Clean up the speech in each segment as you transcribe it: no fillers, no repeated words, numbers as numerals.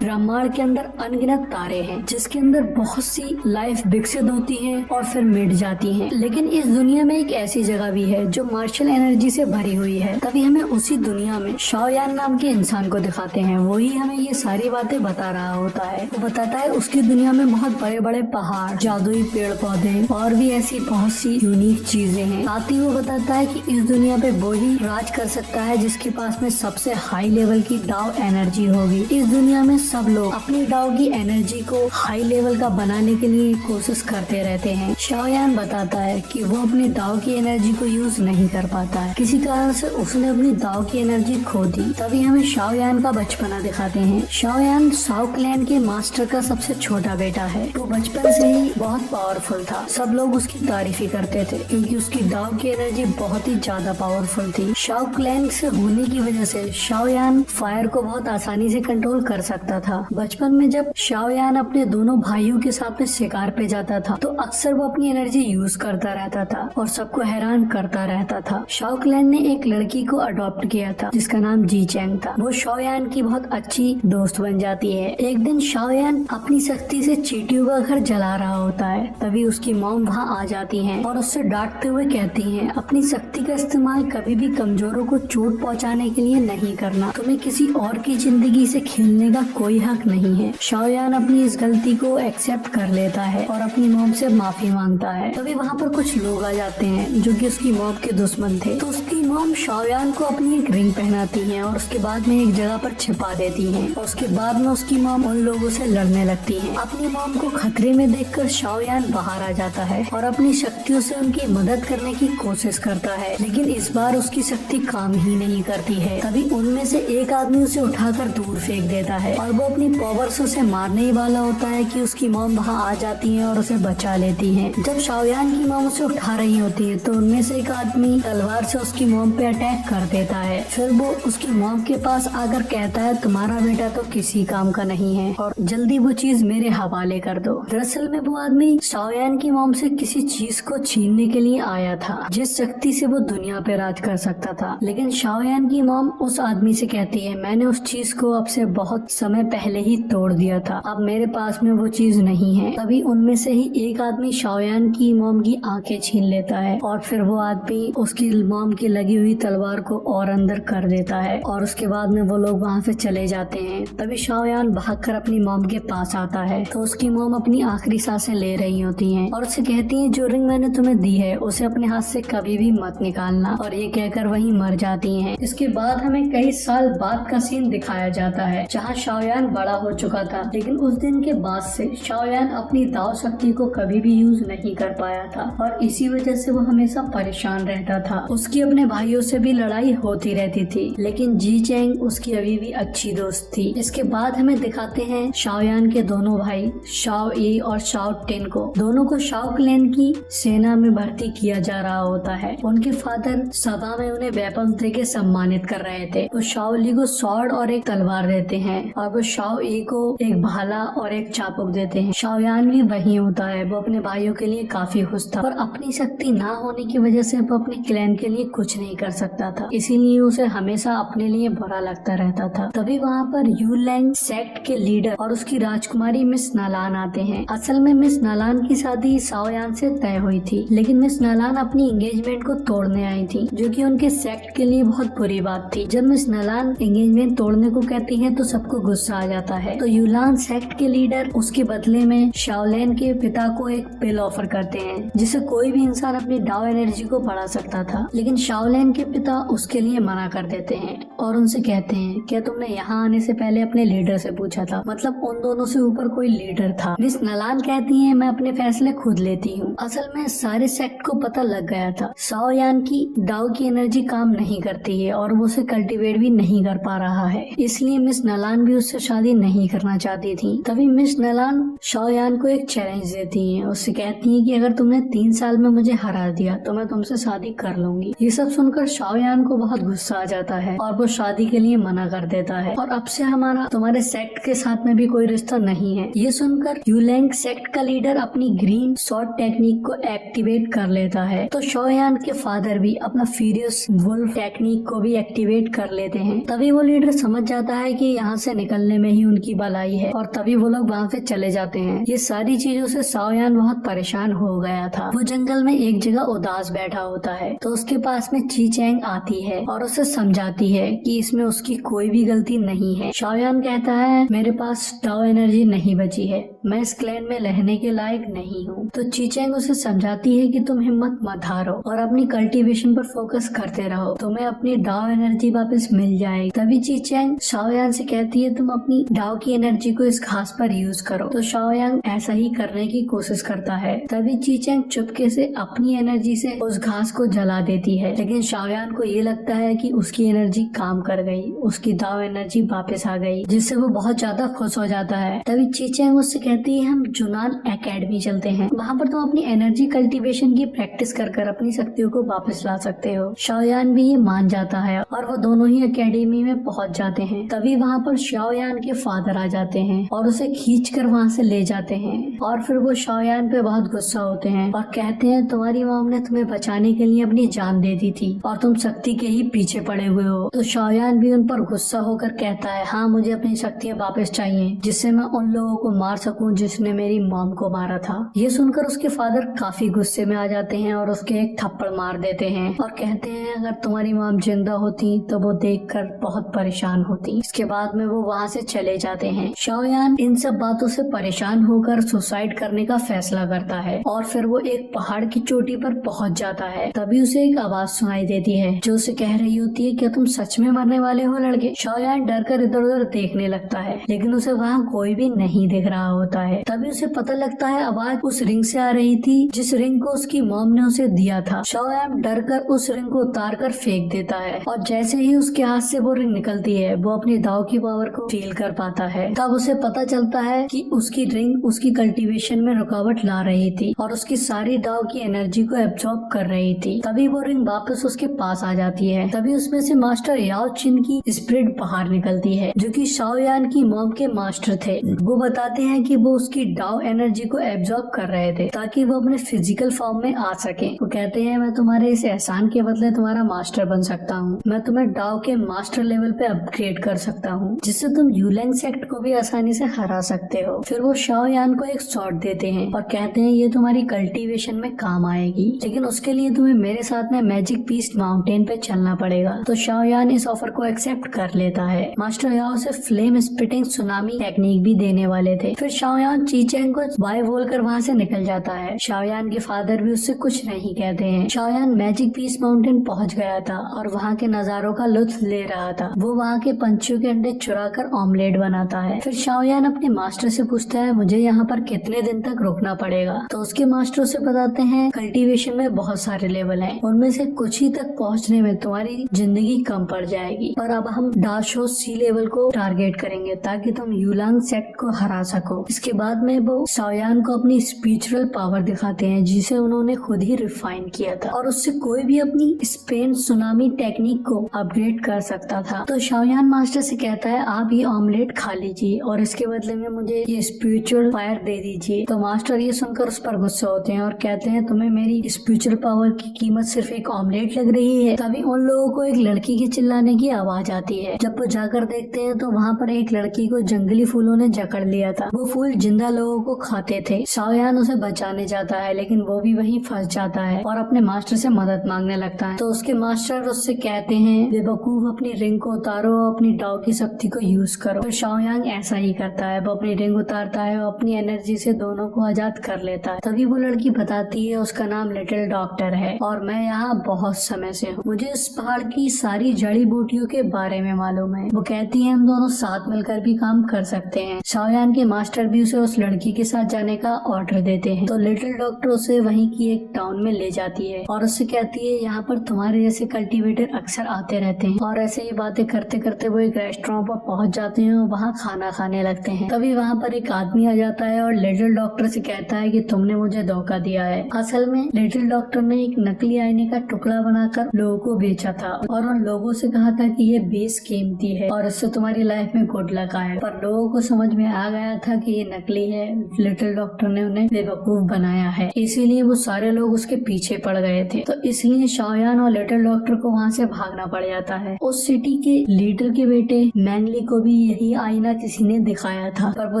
ब्रह्मांड के अंदर अनगिनत तारे हैं जिसके अंदर बहुत सी लाइफ विकसित होती है और फिर मिट जाती है। लेकिन इस दुनिया में एक ऐसी जगह भी है जो मार्शल एनर्जी से भरी हुई है। तभी हमें उसी दुनिया में शाओयान नाम के इंसान को दिखाते हैं। वही हमें ये सारी बातें बता रहा होता है। वो बताता है उसकी दुनिया में बहुत बड़े बड़े पहाड़, जादुई पेड़ पौधे और भी ऐसी बहुत सी यूनिक चीजें हैं। साथ ही वो बताता है कि इस दुनिया पे वो ही राज कर सकता है जिसके पास में सबसे हाई लेवल की डाउ एनर्जी होगी। इस दुनिया में सब लोग अपनी डाउ की एनर्जी को हाई लेवल का बनाने के लिए कोशिश करते रहते हैं। शाओयान बताता है कि वो अपनी दाव की एनर्जी को यूज नहीं कर पाता है। किसी कारण से उसने अपनी दाव की एनर्जी खो दी। तभी हमें शाओयान का बचपना दिखाते हैं। शाओयान शाओ क्लैन के मास्टर का सबसे छोटा बेटा है। वो बचपन से ही बहुत पावरफुल था। सब लोग उसकी तारीफ ही करते थे क्योंकि उसकी दाव की एनर्जी बहुत ही ज्यादा पावरफुल थी। शाओ क्लैन से होने की वजह से शाओयान फायर को बहुत आसानी से कंट्रोल कर सकता था। बचपन में जब शाओयान अपने दोनों भाइयों के साथ में शिकार पे जाता था तो अक्सर वो अपनी एनर्जी यूज करता रहता था और सबको हैरान करता रहता था। शाओ क्लैन ने एक लड़की को अडॉप्ट किया था जिसका नाम जी चैंग था। वो शाओयान की बहुत अच्छी दोस्त बन जाती है। एक दिन शाओयान अपनी शक्ति से चींटियों का घर जला रहा होता है। तभी उसकी मॉम वहाँ आ जाती है और उससे डांटते हुए कहती है, अपनी शक्ति का इस्तेमाल कभी भी कमजोरों को चोट पहुँचाने के लिए नहीं करना। तुम्हें किसी और की जिंदगी से खेलने का कोई हक नहीं है। शाओयान अपनी इस गलती को एक्सेप्ट कर लेता है और अपनी मॉम से माफी मांगता है। तभी वहाँ पर कुछ लोग आ जाते हैं जो कि उसकी मॉम के दुश्मन थे। तो उसकी मॉम शाओयान को अपनी एक रिंग पहनाती है और उसके बाद में एक जगह पर छिपा देती है और उसके बाद में उसकी मॉम उन लोगों से लड़ने लगती है। अपनी मॉम को खतरे में देखकर शाओयान बाहर आ जाता है और अपनी शक्तियों से उनकी मदद करने की कोशिश करता है। लेकिन इस बार उसकी शक्ति काम ही नहीं करती है। तभी उनमें से एक आदमी उसे उठाकर दूर फेंक देता है और वो अपनी पावर से उसे मारने ही वाला होता है कि उसकी मॉम वहाँ आ जाती है और उसे बचा लेती है। जब शाओयान की मॉम उसे उठा रही होती है तो उनमें से एक आदमी तलवार से उसकी मॉम पे अटैक कर देता है। फिर वो उसकी मॉम के पास आकर कहता है, तुम्हारा बेटा तो किसी काम का नहीं है और जल्दी वो चीज मेरे हवाले कर दो। दरअसल में वो आदमी शाओयान की मॉम से किसी चीज को छीनने के लिए आया था जिस शक्ति से वो दुनिया पे राज कर सकता था। लेकिन शाओयान की मॉम उस आदमी से कहती है, मैंने उस चीज को अब से बहुत समय पहले ही तोड़ दिया था, अब मेरे पास में वो चीज नहीं है। तभी उनमें से ही एक आदमी शाओयान की मॉम की आंखें छीन लेता है और फिर वो आदमी उसकी मॉम की लगी हुई तलवार को और अंदर कर देता है और उसके बाद में वो लोग वहाँ से चले जाते हैं। तभी शाओयान भागकर अपनी मॉम के पास आता है तो उसकी मॉम अपनी आखिरी सांसें ले रही होती हैं और उससे कहती हैं, जो रिंग मैंने तुम्हें दी है उसे अपने हाथ से कभी भी मत निकालना, और ये कहकर वहीं मर जाती हैं। इसके बाद हमें कई साल बाद का सीन दिखाया जाता है जहाँ शाओयान बड़ा हो चुका था। लेकिन उस दिन के बाद से शाओयान अपनी दाव शक्ति को कभी भी यूज नहीं कर पाया था और इसी वजह से वो हमेशा परेशान रहता था। उसकी अपने भाइयों से भी लड़ाई होती रहती थी लेकिन जी चैंग उसकी अभी भी अच्छी दोस्त थी। इसके बाद हमें दिखाते हैं शाओयान के दोनों भाई शाओ ई और शाओ टिन को। दोनों को शाओ क्लैन की सेना में भर्ती किया जा रहा होता है। उनके फादर सभा में उन्हें वेपन्स देके सम्मानित कर रहे थे। वो शाओ ली को स्वॉर्ड और एक तलवार देते हैं और वो शाओ ई को एक भाला और एक चाबुक देते हैं। शाओयान भी वही होता है। वो अपने भाइयों के लिए काफी खुश था और अपनी शक्ति ना होने की वजह से वो अपने क्लैन के लिए कुछ नहीं कर सकता था, इसीलिए उसे हमेशा अपने लिए बुरा लगता रहता था। तभी वहाँ पर यू लैंग सेक्ट के लीडर और उसकी राजकुमारी मिस नालान आते हैं। असल में मिस नालान की शादी शाओयान से तय हुई थी लेकिन मिस नालान अपनी एंगेजमेंट को तोड़ने आई थी जो कि उनके सेक्ट के लिए बहुत बुरी बात थी। जब मिस नालान एंगेजमेंट तोड़ने को कहती है तो सबको गुस्सा आ जाता है। तो यूलान सेक्ट के लीडर उसके बदले में शाओलैन के पिता को एक पिल ऑफर करते हैं जिससे कोई भी इंसान अपनी डाउ एनर्जी को बढ़ा सकता था। लेकिन शाओलैन के पिता उसके लिए मना कर देते हैं और उनसे कहते हैं, क्या तुमने यहाँ आने से पहले अपने लीडर से पूछा था? मतलब उन दोनों से ऊपर कोई लीडर था। मिस नालान कहती है, मैं अपने फैसले खुद लेती हूँ। असल में सारे सेक्ट को पता लग गया था शाओयान की डाउ की एनर्जी काम नहीं करती है और वो उसे कल्टीवेट भी नहीं कर पा रहा है, इसलिए मिस नालान भी उससे शादी नहीं करना चाहती थी। तभी मिस नालान शाओयान को एक चैलेंज देती है। उससे कहती है कि अगर तुमने 3 साल में मुझे हरा दिया तो मैं तुमसे शादी कर लूंगी। ये सब सुनकर शाओयान को बहुत गुस्सा आ जाता है और वो शादी के लिए मना कर देता है और अब से हमारा तुम्हारे सेक्ट के साथ में भी कोई रिश्ता नहीं है। ये सुनकर यूलैंग सेक्ट का लीडर अपनी ग्रीन शॉट टेक्निक को एक्टिवेट कर लेता है। तो शाओयान के फादर भी अपना फ्यूरियस वुल्फ टेक्निक को भी एक्टिवेट कर लेते हैं। तभी वो लीडर समझ जाता है कि यहाँ से निकलने बोलने में ही उनकी भलाई है, और तभी वो लोग वहाँ से चले जाते हैं। ये सारी चीजों से शाओयान बहुत परेशान हो गया था। वो जंगल में एक जगह उदास बैठा होता है, तो उसके पास में ची चैंग आती है और उसे समझाती है कि इसमें उसकी कोई भी गलती नहीं है। शाओयान कहता है, मेरे पास डाओ एनर्जी नहीं बची है, मैं इस क्लैन में रहने के लायक नहीं हूँ। तो ची चैंग उसे समझाती है कि तुम हिम्मत मत हारो और अपनी कल्टीवेशन पर फोकस करते रहो, तुम्हें अपनी डाओ एनर्जी वापस मिल जाएगी। तभी ची चैंग शाओयान से कहती है, तुम अपनी डाओ की एनर्जी को इस घास पर यूज करो। तो शाओयान ऐसा ही करने की कोशिश करता है। तभी ची चैंग चुपके से अपनी एनर्जी से उस घास को जला देती है, लेकिन शाओयान को ये लगता है कि उसकी एनर्जी काम कर गई, उसकी दाव एनर्जी वापस आ गई, जिससे वो बहुत ज्यादा खुश हो जाता है। तभी ची चैंग उससे कहती है, हम जुनान एकेडमी चलते हैं, वहाँ पर तुम अपनी एनर्जी कल्टीवेशन की प्रैक्टिस कर अपनी शक्तियों को वापस ला सकते हो। शाओयान भी ये मान जाता है और वो दोनों ही एकेडमी में पहुँच जाते हैं। तभी वहाँ पर शाओयान के फादर आ जाते हैं और उसे खींच कर वहाँ से ले जाते हैं, और फिर वो शाओयान पे बहुत गुस्सा होते हैं और कहते हैं, तुम्हारी मॉम ने तुम्हें बचाने के लिए अपनी जान दे दी थी और तुम शक्ति के ही पीछे पड़े हुए हो। तो शाओयान भी उन पर गुस्सा होकर कहता है, हाँ मुझे अपनी शक्तियाँ वापस चाहिए, जिससे मैं उन लोगों को मार सकूं जिसने मेरी मॉम को मारा था। ये सुनकर उसके फादर काफी गुस्से में आ जाते हैं और उसके एक थप्पड़ मार देते हैं और कहते हैं, अगर तुम्हारी मॉम जिंदा होती तो वो देखकर बहुत परेशान होती। इसके बाद में वो वहाँ से चले जाते हैं। शाओयान इन सब बातों से परेशान होकर सुसाइड करने का फैसला करता है और फिर वो एक पहाड़ की चोटी पर पहुंच जाता है। तभी उसे एक आवाज सुनाई देती है जो उसे कह रही होती है, क्या तुम सच में मरने वाले हो लड़के? शाओयान डर कर इधर उधर देखने लगता है, लेकिन उसे वहाँ कोई भी नहीं दिख रहा होता है। तभी उसे पता लगता है आवाज उस रिंग से आ रही थी जिस रिंग को उसकी मॉम ने उसे दिया था। शाओयान डर कर उस रिंग को उतार कर फेंक देता है और जैसे ही उसके हाथ से वो रिंग निकलती है, वो अपनी दाव की पावर को फील कर पाता है। तब उसे पता चलता है कि उसकी रिंग उसकी कल्टीवेशन में रुकावट ला रही थी और उसकी सारी दाव की एनर्जी को एब्जॉर्ब कर रही थी। तभी वो रिंग वापस उसके पास आ जाती है। तभी उसमें से मास्टर याओ चिन की स्पिरिट बाहर निकलती है, जो कि शाओयान की मॉम के मास्टर थे। वो बताते हैं कि वो उसकी डाओ एनर्जी को एब्जॉर्ब कर रहे थे ताकि वो अपने फिजिकल फॉर्म में आ सके। वो कहते हैं, मैं तुम्हारे इस एहसान के बदले तुम्हारा मास्टर बन सकता हूँ, मैं तुम्हें डाओ के मास्टर लेवल पे अपग्रेड कर सकता हूँ, जिससे तुम यूलैंग सेक्ट को भी आसानी से हरा सकते हो। फिर वो शाओयान को एक शॉट देते हैं और कहते हैं, ये तुम्हारी कल्टीवेशन में काम आएगी, लेकिन उसके लिए तुम्हें मेरे साथ में मैजिक पीस माउंटेन पे चलना पड़ेगा। तो शाओयान इस ऑफर को एक्सेप्ट कर लेता है। मास्टर याओ से फ्लेम स्पिटिंग सुनामी टेक्निक भी देने वाले थे। फिर शाओयान ची चैंग को बाय बोलकर वहाँ से निकल जाता है। शाओयान के फादर भी उससे कुछ नहीं कहते हैं। शाओयान मैजिक पीस माउंटेन पहुँच गया था और वहाँ के नजारों का लुत्फ ले रहा था। वो वहाँ के पंछियों के अंडे चुरा कर ऑमलेट बनाता है। फिर शाओयान अपने मास्टर से पूछता है, मुझे यहाँ पर कितने दिन तक रुकना पड़ेगा? तो उसके मास्टर से बताते हैं, कल्टीवेशन में बहुत सारे लेवल हैं, उनमें से कुछ ही तक पहुँचने में तुम्हारी जिंदगी कम पड़ जाएगी, और अब हम डाशो सी लेवल को टारगेट करेंगे ताकि तुम यूलांग सेक्ट को हरा सको। इसके बाद में वो शाओयान को अपनी स्पिरिचुअल पावर दिखाते हैं जिसे उन्होंने खुद ही रिफाइन किया था, और उससे कोई भी अपनी स्पेन सुनामी टेक्निक को अपग्रेड कर सकता था। तो शाओयान मास्टर से कहता है, आप ये ऑमलेट खा लीजिए और इसके बदले में मुझे ये स्पिरिचुअल फायर दे दीजिए। तो मास्टर ये सुनकर उस पर गुस्सा होते हैं और कहते हैं, तुम्हें मेरी स्पिरिचुअल पावर की कीमत सिर्फ एक ऑमलेट लग रही है। तभी उन लोगों को एक लड़की के चिल्लाने की आवाज आती है। जब वो जाकर देखते हैं तो वहाँ पर एक लड़की को जंगली फूलों ने जकड़ लिया था। वो फूल जिंदा लोगों को खाते थे। शाओयान उसे बचाने जाता है, लेकिन वो भी वहीं फंस जाता है और अपने मास्टर से मदद मांगने लगता है। तो उसके मास्टर उससे कहते हैं, बेवकूफ, अपनी रिंग को उतारो, अपनी डाओ की शक्ति को यूज करो। तो शाओयान ऐसा ही करता है। वो अपनी रिंग उतारता है और अपनी एनर्जी से दोनों को आजाद कर लेता है। तभी वो लड़की बताती है, उसका नाम लिटिल डॉक्टर है और मैं यहाँ बहुत समय से हूँ, मुझे इस पहाड़ की सारी जड़ी बूटियों के बारे में मालूम है। वो कहती है, हम दोनों साथ मिलकर भी काम कर सकते हैं। शाओयान के मास्टर भी उसे उस लड़की के साथ जाने का ऑर्डर देते हैं। तो लिटिल डॉक्टर उसे वहीं की एक टाउन में ले जाती है और उससे कहती है, यहाँ पर तुम्हारे जैसे कल्टीवेटर अक्सर आते रहते हैं। और ऐसे ही बातें करते करते वो एक रेस्टोरेंट पर पहुंच जाते हैं और वहाँ खाना खाने लगते हैं। तभी वहाँ पर एक आदमी आ जाता है और लिटिल डॉक्टर से कहता है कि तुमने मुझे धोखा दिया है। असल में लिटिल डॉक्टर ने एक नकली आईने का टुकड़ा बनाकर लोगों को बेचा था और उन लोगों से कहा था कि ये बेस कीमती है और इससे तुम्हारी लाइफ में गुड लक आए। पर लोगों को समझ में आ गया था कि ये नकली है। लिटिल डॉक्टर ने उन्हें बेवकूफ बनाया है, इसीलिए वो सारे लोग उसके पीछे पड़ गए थे। तो इसलिए शाओयान और लिटिल डॉक्टर को वहाँ से भागना पड़ जाता है। उस सिटी के लीडर के बेटे मैंगली को भी यही आईना किसी ने दिखाया था, पर वो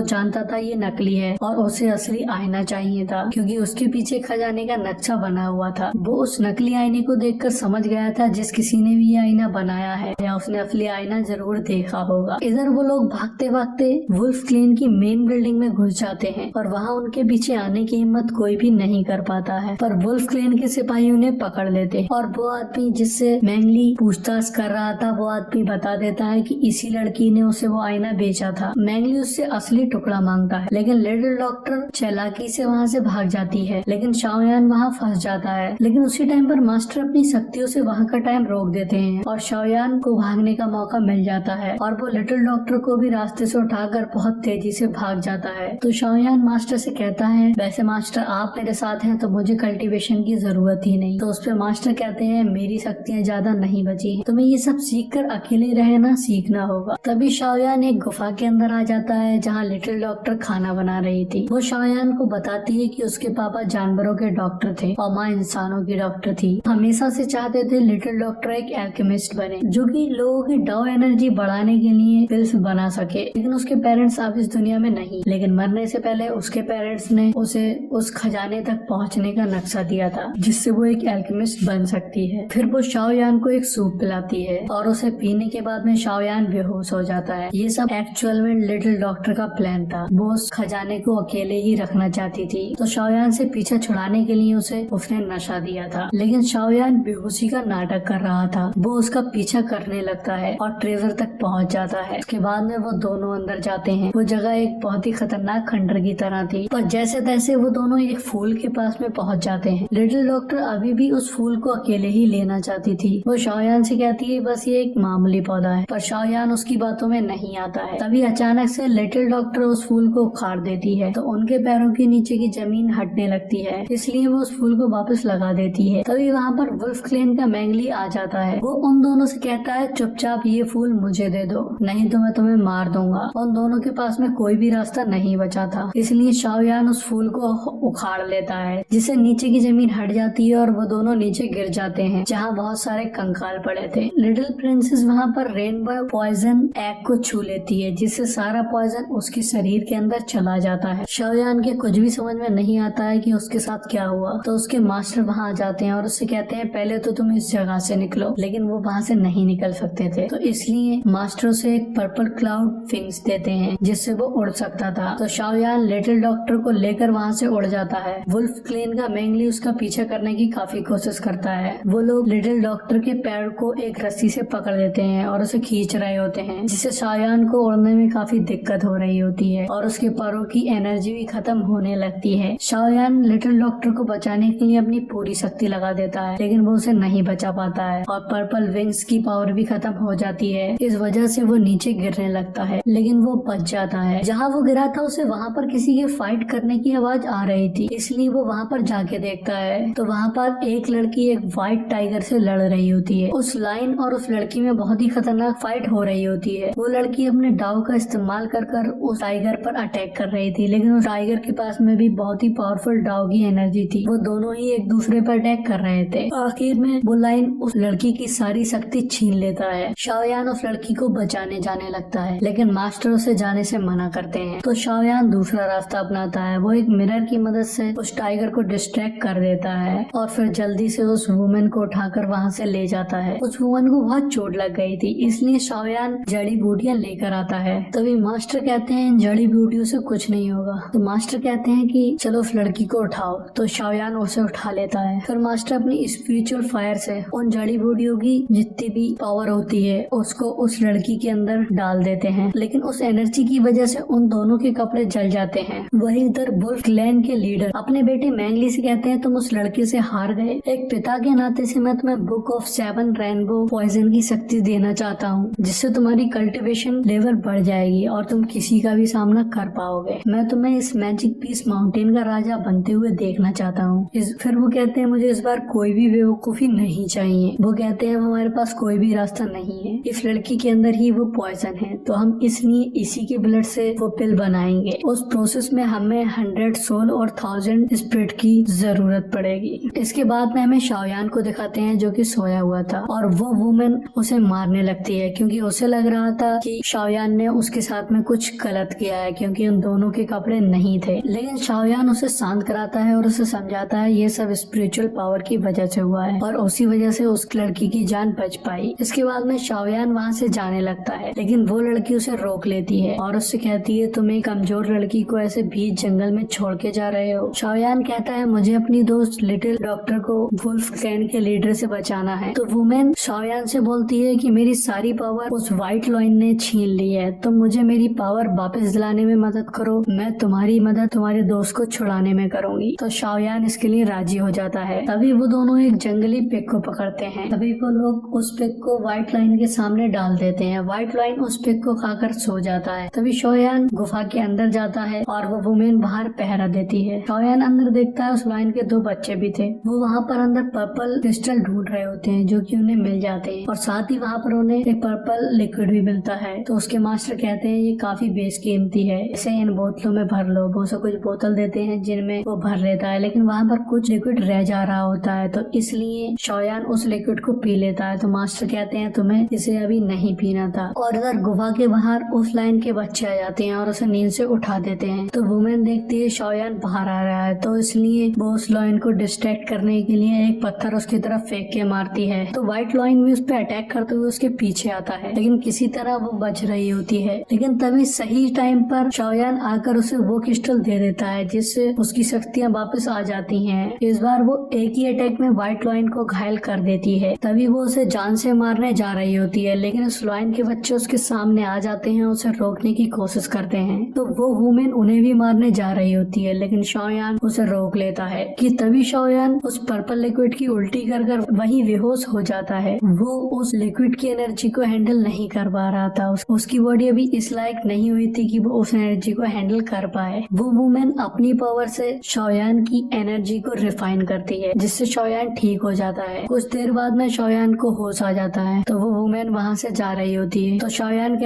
जानता था ये नकली है और उसे असली आईना चाहिए था क्योंकि उसके पीछे खजाने का नक्शा बना हुआ था। वो उस नकली आईने को देखकर समझ गया था जिस किसी ने भी ये आईना बनाया है या उसने असली आईना जरूर देखा होगा। इधर वो लोग भागते भागते वुल्फ क्लेन की मेन बिल्डिंग में घुस जाते हैं और वहाँ उनके पीछे आने की हिम्मत कोई भी नहीं कर पाता है, पर वुल्फ क्लेन के सिपाही उन्हें पकड़ लेते हैं और वो आदमी जिससे मैंगली पूछताछ कर रहा था वो आदमी बता देता है कि इसी लड़की ने उसे वो आईना बेचा था। मैंगली उससे असली टुकड़ा मांगता है, लेकिन लिटिल डॉक्टर चालाकी से वहाँ से भाग जाती है, लेकिन शाओयान वहाँ फंस जाता है। लेकिन उसी टाइम पर मास्टर अपनी शक्तियों से वहाँ का टाइम रोक देते हैं और शाओयान को भागने का मौका मिल जाता है और वो लिटिल डॉक्टर को भी रास्ते से उठाकर बहुत तेजी से भाग जाता है। तो शाओयान मास्टर से कहता है, वैसे मास्टर आप मेरे साथ हैं तो मुझे कल्टीवेशन की जरूरत ही नहीं। तो उस पर मास्टर कहते हैं, मेरी शक्तियाँ ज्यादा नहीं बची हैं, तुम्हें ये सब सीख कर अकेले रहना सीखना होगा। तभी शाओयान एक गुफा के अंदर आ जाता है जहाँ लिटिल डॉक्टर खाना बना रही थी। वो शाओयान को बताती है कि उसके पापा जानवरों के डॉक्टर थे और माँ इंसानों की डॉक्टर थी। हमेशा से चाहते थे लिटिल डॉक्टर एक एल्केमिस्ट बने जो कि लोगों की डाउ एनर्जी बढ़ाने के लिए पिल्स बना सके, लेकिन उसके पेरेंट्स अब इस दुनिया में नहीं। लेकिन मरने से पहले उसके पेरेंट्स ने उसे उस खजाने तक पहुंचने का नक्शा दिया था जिससे वो एक एल्केमिस्ट बन सकती है। फिर वो शाओयान को एक सूप पिलाती है और उसे पीने के बाद में शाओयान बेहोश हो जाता है। ये सब एक्चुअल में लिटिल डॉक्टर का प्लान था। वो उस खजाने को अकेले ही रखना चाहती थी, तो शाओयान से पीछा छुड़ाने के लिए उसे उसने नशा दिया था। लेकिन शाओयान बेहोशी का नाटक कर रहा था। वो उसका पीछा करने लगता है और ट्रेजर तक पहुंच जाता है। उसके बाद में वो दोनों अंदर जाते हैं। वो जगह एक बहुत ही खतरनाक खंडर की तरह थी, पर जैसे तैसे वो दोनों एक फूल के पास में पहुंच जाते हैं। लिटिल डॉक्टर अभी भी उस फूल को अकेले ही लेना चाहती थी। वो शाओयान से कहती है बस ये एक मामूली पौधा है, पर शाओयान उसकी बातों में नहीं आता है। तभी अचानक से लिटिल डॉक्टर उस फूल को उखाड़ देती है तो उनके पैरों के नीचे की जमीन हटने लगती है, इसलिए वो उस फूल को वापस लगा देती है। तभी वहाँ पर वुल्फ क्लेन का मैंगली आ जाता है। वो उन दोनों से कहता है, चुपचाप ये फूल मुझे दे दो, नहीं तो मैं तुम्हें मार दूंगा। उन दोनों के पास में कोई भी रास्ता नहीं बचा था, इसलिए शाओयान उस फूल को उखाड़ लेता है जिससे नीचे की जमीन हट जाती है और वो दोनों नीचे गिर जाते हैं जहाँ बहुत सारे कंकाल पड़े थे। लिटिल प्रिंसेस वहाँ पर रेनबो पॉइजन एग को छू लेती है जिससे सारा पॉइजन उसके शरीर के अंदर चला जाता है। शाओयान के कुछ भी समझ में नहीं आता है कि उसके साथ क्या हुआ। तो उसके मास्टर वहाँ आ जाते हैं और उससे कहते हैं पहले तो तुम इस जगह से निकलो, लेकिन वो वहाँ से नहीं निकल सकते थे, तो इसलिए मास्टर उसे एक पर्पल क्लाउड विंग्स देते हैं जिससे वो उड़ सकता था। तो शाओयान लिटिल डॉक्टर को लेकर वहाँ से उड़ जाता है। वुल्फ क्लेन का मैंगली उसका पीछा करने की काफी कोशिश करता है। वो लोग लिटिल डॉक्टर के पैर को एक रस्सी से पकड़ लेते हैं और उसे खींच रहे होते हैं जिससे शाओयान को उड़ने में काफी दिक्कत हो रही होती है और उसके पैरों की एनर्जी भी खत्म होने लगती है। शाओयान लिटिल डॉक्टर को बचाने के लिए अपनी पूरी शक्ति लगा देता है, लेकिन वो उसे नहीं बचा पाता है और पर्पल विंग्स की पावर भी खत्म हो जाती है। इस वजह से वो नीचे गिरने लगता है, लेकिन वो बच जाता है। जहाँ वो गिरा था उसे वहाँ पर किसी के फाइट करने की आवाज आ रही थी, इसलिए वो वहाँ पर जाके देखता है तो वहाँ पर एक लड़की एक व्हाइट टाइगर से लड़ रही होती है। उस लाइन और उस लड़की में बहुत ही खतरनाक फाइट हो रही होती है। वो लड़की अपने डाव का इस्तेमाल कर उस टाइगर पर अटैक कर रही थी, लेकिन उस टाइगर के पास में भी बहुत ही पावरफुल डाव की एनर्जी थी। वो दोनों ही एक दूसरे पर अटैक कर रहे थे। आखिर में वो लाइन उस लड़की की सारी शक्ति छीन लेता है। शाओयान उस लड़की को बचाने जाने लगता है, लेकिन मास्टर उसे जाने से मना करते हैं। तो शाओयान दूसरा रास्ता अपनाता है। वो एक मिरर की मदद से उस टाइगर को डिस्ट्रैक्ट कर देता है और फिर जल्दी से उस वुमेन को उठाकर वहाँ से ले जाता है। उस वुमेन को बहुत चोट लग गई थी, इसलिए शाओयान जड़ी बूटियां लेकर आता है। तभी मास्टर कहते हैं इन जड़ी बूटियों से कुछ नहीं होगा। तो मास्टर कहते हैं कि चलो उस लड़की को उठाओ, तो शाओयान उसे उठा लेता है। फिर मास्टर अपनी स्पिरिचुअल फायर से उन जड़ी बूटियों की जितनी भी पावर होती है उसको उस लड़की के अंदर डाल देते हैं, लेकिन उस एनर्जी की वजह से उन दोनों के कपड़े जल जाते हैं। वही इधर वुल्फ क्लैन के लीडर अपने बेटे मैंगली से कहते हैं तुम उस लड़के से हार गए, एक पिता के नाते से मैं तुम्हें बुक ऑफ 7 रेनबो पॉइजन की शक्ति देना चाहता हूँ जिससे तुम्हारी कल्टीवेशन लेवल बढ़ जाएगी और तुम किसी का भी सामना कर पाओगे। मैं तुम्हें इस मैजिक पीस माउंटेन का राजा बनते हुए देखना चाहता हूँ। फिर वो कहते हैं मुझे इस बार कोई भी बेवकूफी नहीं चाहिए। वो कहते हैं हमारे पास कोई भी रास्ता नहीं है, इस लड़की के अंदर ही वो पॉइजन है, तो हम इसलिए इसी के ब्लड से वो पिल बनाएंगे। उस प्रोसेस में हमें 100 सोल और 1000 स्पिरिट की जरूरत पड़ेगी। इसके बाद में हमें शाओयान को दिखाते हैं जो कि सोया हुआ था और वो वुमेन उसे मारने लगती है क्योंकि उसे लग रहा था कि कि शाओयान ने उसके साथ में कुछ गलत किया है क्योंकि उन दोनों के कपड़े नहीं थे। लेकिन शाओयान उसे शांत कराता है और उसे समझाता है ये सब स्पिरिचुअल पावर की वजह से हुआ है और उसी वजह से उस लड़की की जान बच पाई। इसके बाद में शाओयान वहाँ से जाने लगता है, लेकिन वो लड़की उसे रोक लेती है और उससे कहती है तुम एक कमजोर लड़की को ऐसे बीच जंगल में छोड़ के जा रहे हो। शाओयान कहता है मुझे अपनी दोस्त लिटिल डॉक्टर को वुल्फ क्लैन के लीडर से बचाना है। तो वुमेन शाओयान से बोलती है कि मेरी सारी पावर उस व्हाइट लॉयन ने छीन ली है, तुम मुझे मेरी पावर वापस दिलाने में मदद करो, मैं तुम्हारी मदद तुम्हारे दोस्त को छुड़ाने में करूंगी। तो शाओयान इसके लिए राजी हो जाता है। तभी वो दोनों एक जंगली पिग को पकड़ते हैं। तभी वो लोग उस पिग को व्हाइट लाइन के सामने डाल देते हैं। व्हाइट लाइन उस पिग को खाकर सो जाता है। तभी शाओयान गुफा के अंदर जाता है और वो वुमेन बाहर पहरा देती है। शाओयान अंदर देखता है उस लाइन के 2 बच्चे भी थे। वो वहाँ पर अंदर पर्पल क्रिस्टल ढूंढ रहे होते हैं जो कि उन्हें मिल जाते हैं और साथ ही वहाँ पर उन्हें एक पर्पल लिक्विड भी मिलता है। तो उसके मास्टर कहते हैं ये काफी बेशकीमती है, इसे इन बोतलों में भर लो। वो उसे कुछ बोतल देते हैं जिनमें वो भर लेता है, लेकिन वहाँ पर कुछ लिक्विड रह जा रहा होता है तो इसलिए शाओयान उस लिक्विड को पी लेता है। तो मास्टर कहते हैं तुम्हें इसे अभी नहीं पीना था। और इधर गुफा के बाहर उस लाइन के बच्चे आ जाते हैं और उसे नींद से उठा देते हैं। तो वुमेन देखती है शाओयान बाहर आ रहा है तो इसलिए वो उस लाइन को डिस्ट्रैक्ट करने के लिए एक पत्थर उसकी तरफ फेंक के मारती है। तो व्हाइट लाइन भी उस पर अटैक करते हुए उसके पीछे आता है, लेकिन किसी तरह वो बच रही होती है। लेकिन तभी सही टाइम पर शाओयान आकर उसे वो क्रिस्टल दे देता है जिससे उसकी शक्तियाँ वापस आ जाती हैं। इस बार वो एक ही अटैक में व्हाइट लाइन को घायल कर देती है। तभी वो उसे जान से मारने जा रही होती है, लेकिन उस लाइन के बच्चे उसके सामने आ जाते हैं, उसे रोकने की कोशिश करते हैं। तो वो वुमेन उन्हें भी मारने जा रही होती है, लेकिन शाओयान उसे रोक लेता है। कि तभी शाओयान उस पर्पल लिक्विड की उल्टी कर वही बेहोश हो जाता है। वो उस लिक्विड की एनर्जी को हैंडल नहीं कर पा रहा था। उसकी बॉडी अभी इस लायक नहीं हुई थी कि वो उस एनर्जी को हैंडल कर पाए। वो वुमेन अपनी पावर से शाओयान की एनर्जी को रिफाइन करती है जिससे शाओयान ठीक हो जाता है। कुछ देर बाद में शाओयान को होश आ जाता है तो वो वुमेन वहाँ से जा रही होती है। तो शाओयान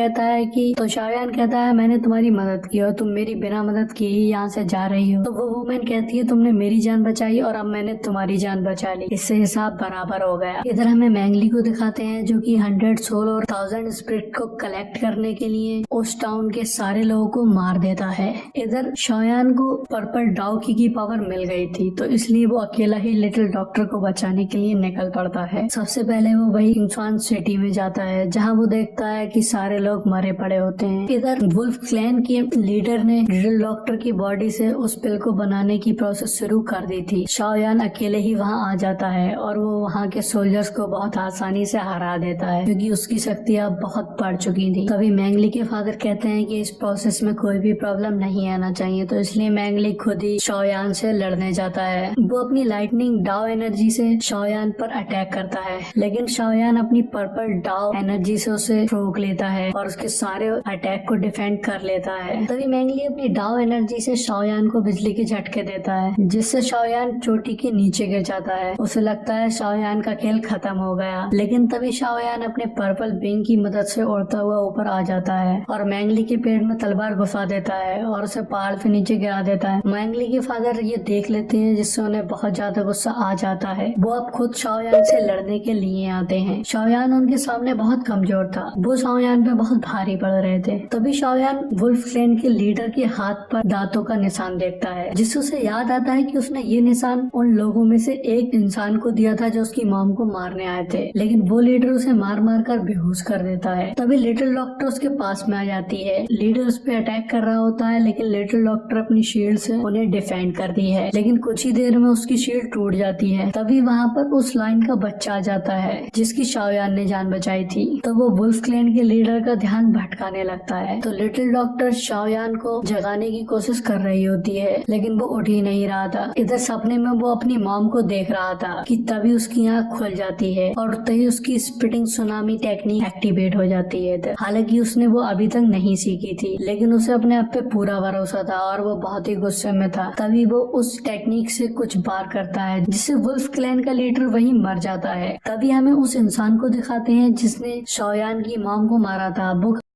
कहता है मैंने तुम्हारी मदद की और तुम मेरी बिना मदद किए ही यहाँ से जा रही हो। तो वो वुमेन कहती है तुमने मेरी जान बचाई और अब मैंने तुम्हारी जान बचा ली, इससे हिसाब बराबर हो गया। इधर हमें मैंगली को दिखाते हैं जो कि 100 सोल और 1000 स्पिरिट को कलेक्ट करने के लिए उस टाउन के सारे लोगों को मार देता है। इधर शाओयान को पर्पल डाउ की पावर मिल गई थी तो इसलिए वो अकेला ही लिटिल डॉक्टर को बचाने के लिए निकल पड़ता है। सबसे पहले वो वही किंग्सवान सिटी में जाता है जहाँ वो देखता है कि सारे लोग मरे पड़े होते हैं। इधर वुल्फ क्लैन के लीडर ने लिटिल डॉक्टर की बॉडी से उस पिल को बनाने की प्रोसेस शुरू कर दी थी। शाओयान अकेले ही वहाँ आ जाता है और वो वहाँ के सोल्जर्स को बहुत आसानी से हरा देता है क्योंकि उसकी शक्तियाँ बहुत बढ़ चुकी थी। तभी मैंगली के फादर कहते हैं कि इस प्रोसेस में कोई भी प्रॉब्लम नहीं आना चाहिए, तो इसलिए मैंगली खुद ही शाओयान से लड़ने जाता है। वो अपनी लाइटनिंग डाउ एनर्जी से शाओयान पर अटैक करता है, लेकिन शाओयान अपनी पर्पल डाउ एनर्जी से उसे रोक लेता है और उसके सारे अटैक को डिफेंड कर लेता है। तभी मैंगली अपनी डाउ एनर्जी से शाओयान को बिजली के झटके देता है जिससे शाओयान चोटी के नीचे गिर जाता है। उसे लगता है शाओयान का खेल खत्म हो गया, लेकिन तभी शाओयान अपने पर्पल विंग की मदद से उड़ता हुआ ऊपर आ जाता है और मैंगली के पेड़ में तलवार घुसा देता है और उसे पहाड़ से नीचे गिरा देता है। मैंगली के फादर ये देख लेते हैं जिससे उन्हें बहुत ज्यादा गुस्सा आ जाता है। वो अब खुद शाओयान से लड़ने के लिए आते हैं। शाओयान उनके सामने बहुत कमजोर था, वो शाओयान पे बहुत भारी पड़ रहे थे। तभी शाओयान वुल्फ क्लैन के लीडर के हाथ पर दांतों का निशान देखता है जिससे उसे याद आता है कि उसने ये निशान उन लोगों में से एक इंसान को दिया था जो उसकी मॉम को मारने आए थे, लेकिन वो लीडर उसे मार मार कर बेहोश कर देता है। तभी लिटिल डॉक्टर उसके पास में आ जाती है। लीडर उस पे अटैक कर रहा होता है, लेकिन लिटिल डॉक्टर अपनी शील्ड से उन्हें डिफेंड करती है, लेकिन कुछ ही देर में उसकी शील्ड टूट जाती है। तभी वहाँ पर उस लाइन का बच्चा आ जाता है जिसकी शाओयान ने जान बचाई थी। तो वो वुल्फ क्लैन के लीडर का ध्यान भटकाने लगता है। तो लिटिल डॉक्टर शाओयान को जगाने की कोशिश कर रही होती है, लेकिन वो उठ ही नहीं रहा था। इधर सपने में वो अपनी मॉम को देख रहा था कि तभी उसकी आँख खुल जाती है और तभी उसकी स्पिटिंग सुनामी टेक्निक एक्टिवेट हो जाती है। हालांकि उसने वो अभी तक नहीं सीखी थी, लेकिन उसे अपने आप पे पूरा भरोसा था और वो बहुत ही गुस्से में था। तभी वो उस टेक्निक से कुछ बार करता है जिससे वुल्फ क्लैन का लीडर वहीं मर जाता है। तभी हमें उस इंसान को दिखाते हैं जिसने शाओयान की मॉम को मारा था। वो